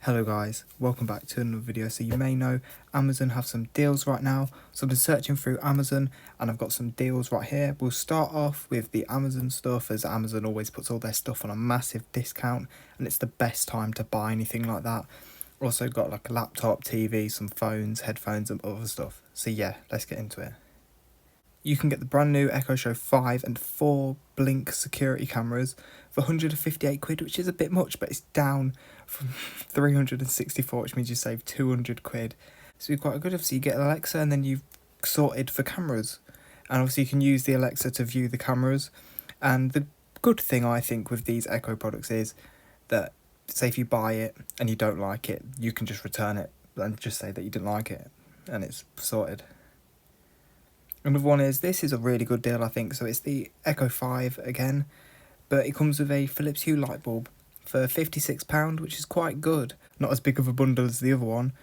Hello guys, welcome back to another video. So you may know Amazon have some deals right now, so I've been searching through Amazon and I've got some deals right here. We'll start off with the Amazon stuff, as Amazon always puts all their stuff on a massive discount and it's the best time to buy anything like that. Also got like a laptop, TV, some phones, headphones and other stuff. So yeah, let's get into it. You can get the brand new Echo Show 5 and 4 Blink security cameras for 158 quid, which is a bit much, but it's down from 364, which means you save 200 quid. So you're quite good. Obviously, you get Alexa and then you've sorted for cameras. And obviously, you can use the Alexa to view the cameras. And the good thing, I think, with these Echo products is that, say if you buy it and you don't like it, you can just return it and just say that you didn't like it, and it's sorted. Another one is, this is a really good deal, I think. So it's the Echo 5 again, but it comes with a Philips Hue light bulb for £56, which is quite good. Not as big of a bundle as the other one,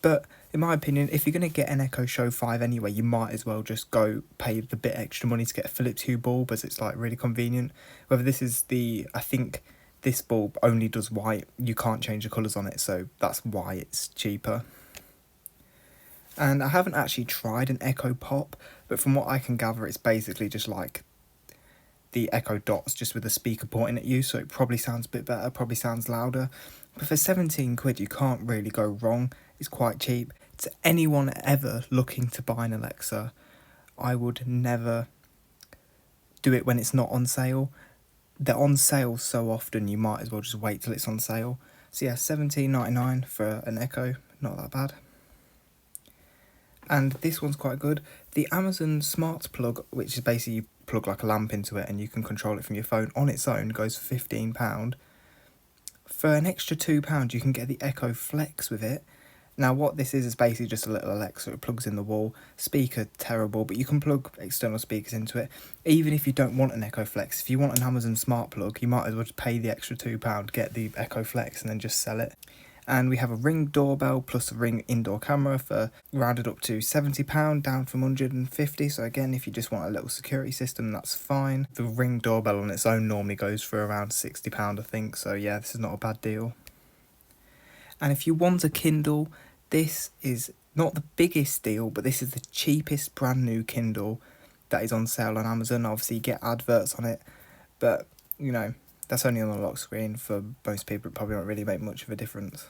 but in my opinion, if you're going to get an Echo Show 5 anyway, you might as well just go pay the bit extra money to get a Philips Hue bulb, as it's like really convenient. Whether this is I think this bulb only does white, you can't change the colours on it, so that's why it's cheaper. And I haven't actually tried an Echo Pop, but from what I can gather, it's basically just like the Echo Dots, just with a speaker pointing at you, so it probably sounds a bit better, probably sounds louder. But for 17 quid, you can't really go wrong. It's quite cheap. To anyone ever looking to buy an Alexa, I would never do it when it's not on sale. They're on sale so often, you might as well just wait till it's on sale. So yeah, £17.99 for an Echo, not that bad. And this one's quite good. The Amazon Smart Plug, which is basically you plug like a lamp into it and you can control it from your phone on its own, goes for £15. For an extra £2, you can get the Echo Flex with it. Now what this is basically just a little Alexa. It plugs in the wall. Speaker, terrible, but you can plug external speakers into it. Even if you don't want an Echo Flex, if you want an Amazon Smart Plug, you might as well just pay the extra £2, get the Echo Flex and then just sell it. And we have a Ring doorbell plus a Ring indoor camera for rounded up to £70, down from £150. So again, if you just want a little security system, that's fine. The Ring doorbell on its own normally goes for around £60, I think. So yeah, this is not a bad deal. And if you want a Kindle, this is not the biggest deal, but this is the cheapest brand new Kindle that is on sale on Amazon. Obviously, you get adverts on it, but you know, that's only on the lock screen. For most people, it probably won't really make much of a difference.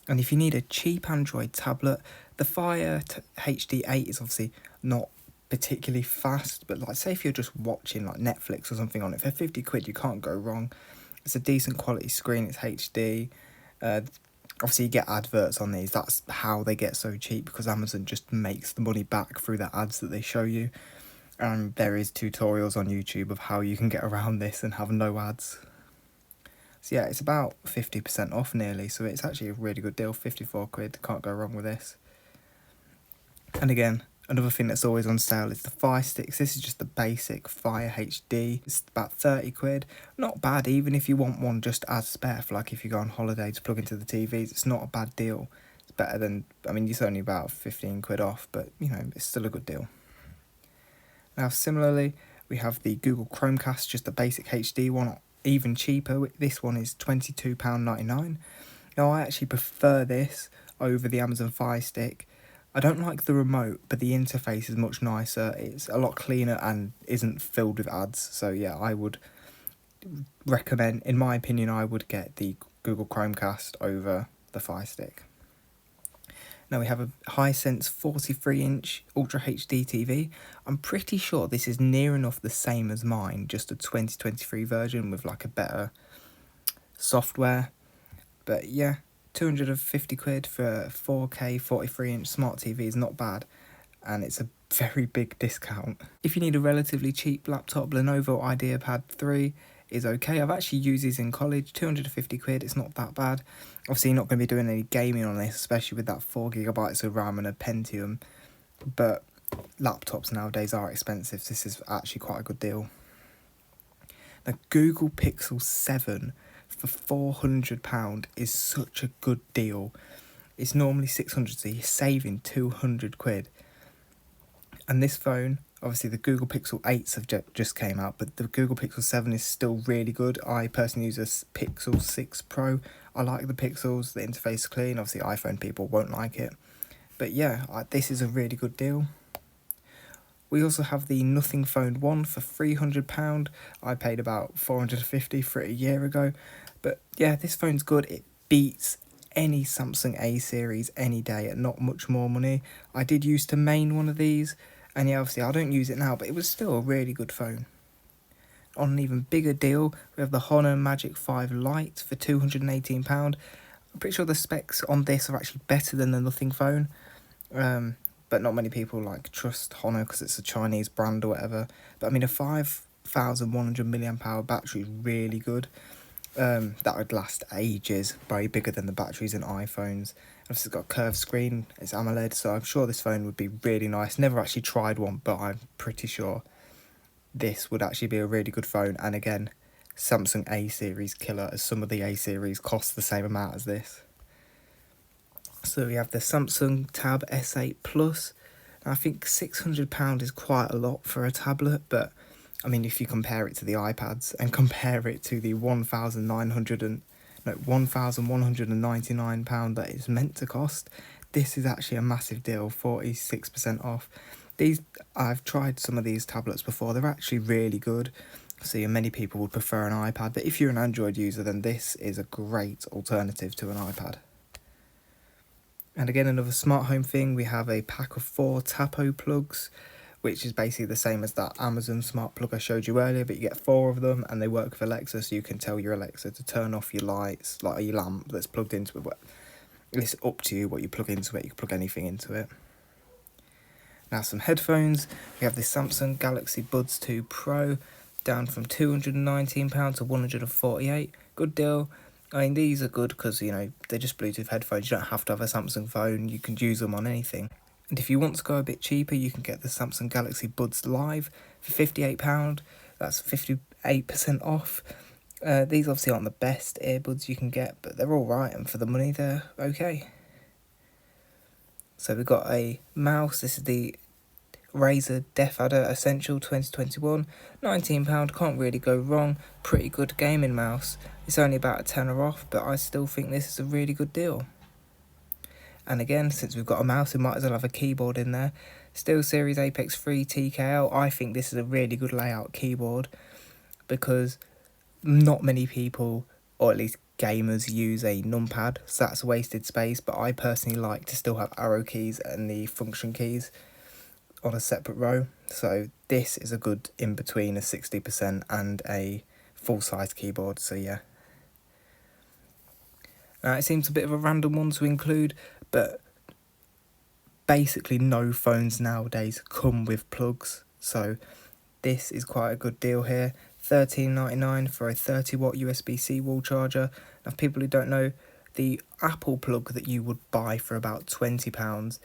And if you need a cheap Android tablet, the Fire HD8 is obviously not particularly fast, but like say if you're just watching like Netflix or something on it, for 50 quid you can't go wrong. It's a decent quality screen, it's HD. Obviously you get adverts on these, that's how they get so cheap, because Amazon just makes the money back through the ads that they show you. And there is tutorials on YouTube of how you can get around this and have no ads. So yeah, it's about 50% off nearly, so it's actually a really good deal. 54 quid, can't go wrong with this. And again, another thing that's always on sale is the Fire Sticks. This is just the basic Fire HD. It's about 30 quid. Not bad, even if you want one just as spare, for like if you go on holiday to plug into the TVs, it's not a bad deal. It's better than, I mean, it's only about 15 quid off, but you know, it's still a good deal. Now similarly, we have the Google Chromecast, just the basic HD one, even cheaper. This one is £22.99. Now I actually prefer this over the Amazon Fire Stick. I don't like the remote, but the interface is much nicer. It's a lot cleaner and isn't filled with ads. So yeah, I would recommend, in my opinion, I would get the Google Chromecast over the Fire Stick. Now we have a Hisense 43-inch Ultra HD TV. I'm pretty sure this is near enough the same as mine, just a 2023 version with like a better software. But yeah, 250 quid for a 4K 43-inch smart TV is not bad, and it's a very big discount. If you need a relatively cheap laptop, Lenovo IdeaPad 3 is okay. I've actually used these in college, 250 quid, it's not that bad. Obviously you're not going to be doing any gaming on this, especially with that 4GB of RAM and a Pentium, but laptops nowadays are expensive, so this is actually quite a good deal. The Google Pixel 7 for £400 is such a good deal. It's normally 600, so you're saving 200 quid. And this phone, obviously the Google Pixel 8s have just came out, but the Google Pixel 7 is still really good. I personally use a Pixel 6 Pro. I like the pixels, the interface is clean. Obviously iPhone people won't like it, but yeah, this is a really good deal. We also have the Nothing Phone 1 for £300. I paid about £450 for it a year ago. But yeah, this phone's good. It beats any Samsung A series any day at not much more money. I did used to main one of these, and yeah, obviously I don't use it now, but it was still a really good phone. On an even bigger deal, we have the Honor Magic 5 Lite for £218. I'm pretty sure the specs on this are actually better than the Nothing Phone. But not many people trust Honor because it's a Chinese brand or whatever. But I mean, a 5,100 milliamp hour battery is really good. That would last ages. Very bigger than the batteries in iPhones. It's got a curved screen. It's AMOLED, so I'm sure this phone would be really nice. Never actually tried one, but I'm pretty sure this would actually be a really good phone. And again, Samsung A series killer, as some of the A series cost the same amount as this. So we have the Samsung Tab S8 Plus. I think £600 is quite a lot for a tablet, but I mean, if you compare it to the iPads and compare it to the £1,199 that it's meant to cost, this is actually a massive deal, 46% off. I've tried some of these tablets before, they're actually really good. So yeah, many people would prefer an iPad, but if you're an Android user, then this is a great alternative to an iPad. And again, another smart home thing, we have a pack of 4 Tapo Plugs, which is basically the same as that Amazon smart plug I showed you earlier, but you get 4 of them and they work with Alexa, so you can tell your Alexa to turn off your lights, like your lamp that's plugged into it. But it's up to you what you plug into it, you can plug anything into it. Now some headphones, we have the Samsung Galaxy Buds 2 Pro, down from £219 to £148, good deal. I mean, these are good because, they're just Bluetooth headphones. You don't have to have a Samsung phone. You can use them on anything. And if you want to go a bit cheaper, you can get the Samsung Galaxy Buds Live for £58. That's 58% off. These obviously aren't the best earbuds you can get, but they're all right, and for the money, they're okay. So we've got a mouse. This is the Razer Death Adder Essential 2021, £19, can't really go wrong, pretty good gaming mouse. It's only about a tenner off, but I still think this is a really good deal. And again, since we've got a mouse, we might as well have a keyboard in there. SteelSeries Apex 3 TKL, I think this is a really good layout keyboard, because not many people, or at least gamers, use a numpad, so that's wasted space, but I personally like to still have arrow keys and the function keys on a separate row, so this is a good in between a 60% and a full-size keyboard, so yeah. It seems a bit of a random one to include, but basically no phones nowadays come with plugs, so this is quite a good deal here. $13.99 for a 30-watt USB-C wall charger. Now, for people who don't know, the Apple plug that you would buy for about £20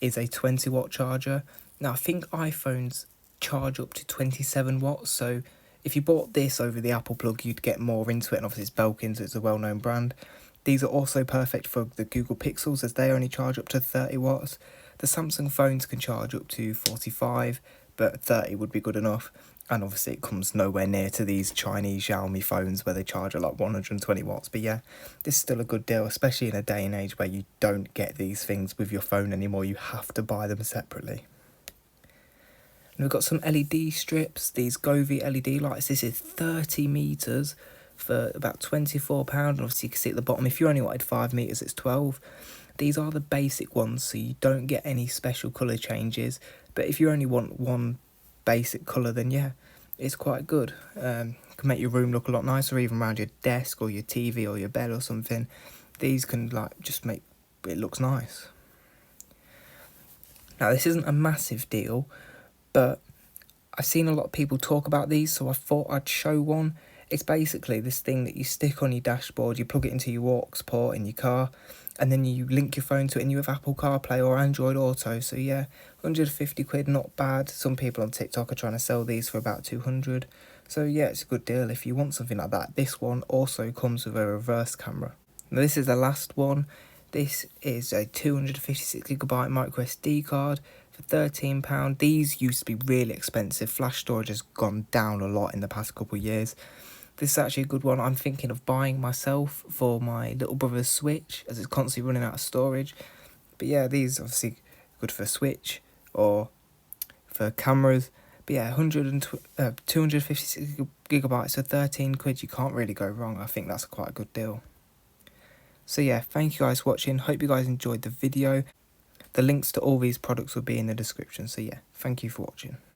is a 20-watt charger. Now, I think iPhones charge up to 27 watts, so if you bought this over the Apple plug, you'd get more into it, and obviously it's Belkin, so it's a well-known brand. These are also perfect for the Google Pixels, as they only charge up to 30 watts. The Samsung phones can charge up to 45, but 30 would be good enough. And obviously it comes nowhere near to these Chinese Xiaomi phones where they charge at like 120 watts. But yeah, this is still a good deal, especially in a day and age where you don't get these things with your phone anymore. You have to buy them separately. And we've got some LED strips, these Govee LED lights. This is 30 metres for about £24. And obviously you can see at the bottom, if you only wanted 5 metres, it's 12. These are the basic ones, so you don't get any special colour changes. But if you only want one basic colour, then yeah, it's quite good. Can make your room look a lot nicer, even around your desk or your TV or your bed or something. These can just make it looks nice. Now, this isn't a massive deal, but I've seen a lot of people talk about these, so I thought I'd show one. It's basically this thing that you stick on your dashboard, you plug it into your aux port in your car, and then you link your phone to it and you have Apple CarPlay or Android Auto. So yeah, 150 quid, not bad. Some people on TikTok are trying to sell these for about 200. So yeah, it's a good deal if you want something like that. This one also comes with a reverse camera. Now this is the last one. This is a 256GB micro SD card for £13. These used to be really expensive. Flash storage has gone down a lot in the past couple of years. This is actually a good one I'm thinking of buying myself for my little brother's Switch, as it's constantly running out of storage. But yeah, these obviously good for Switch or for cameras. But yeah, 256 gigabytes for 13 quid, you can't really go wrong. I think that's quite a good deal. So yeah, thank you guys for watching. Hope you guys enjoyed the video. The links to all these products will be in the description. So yeah, thank you for watching.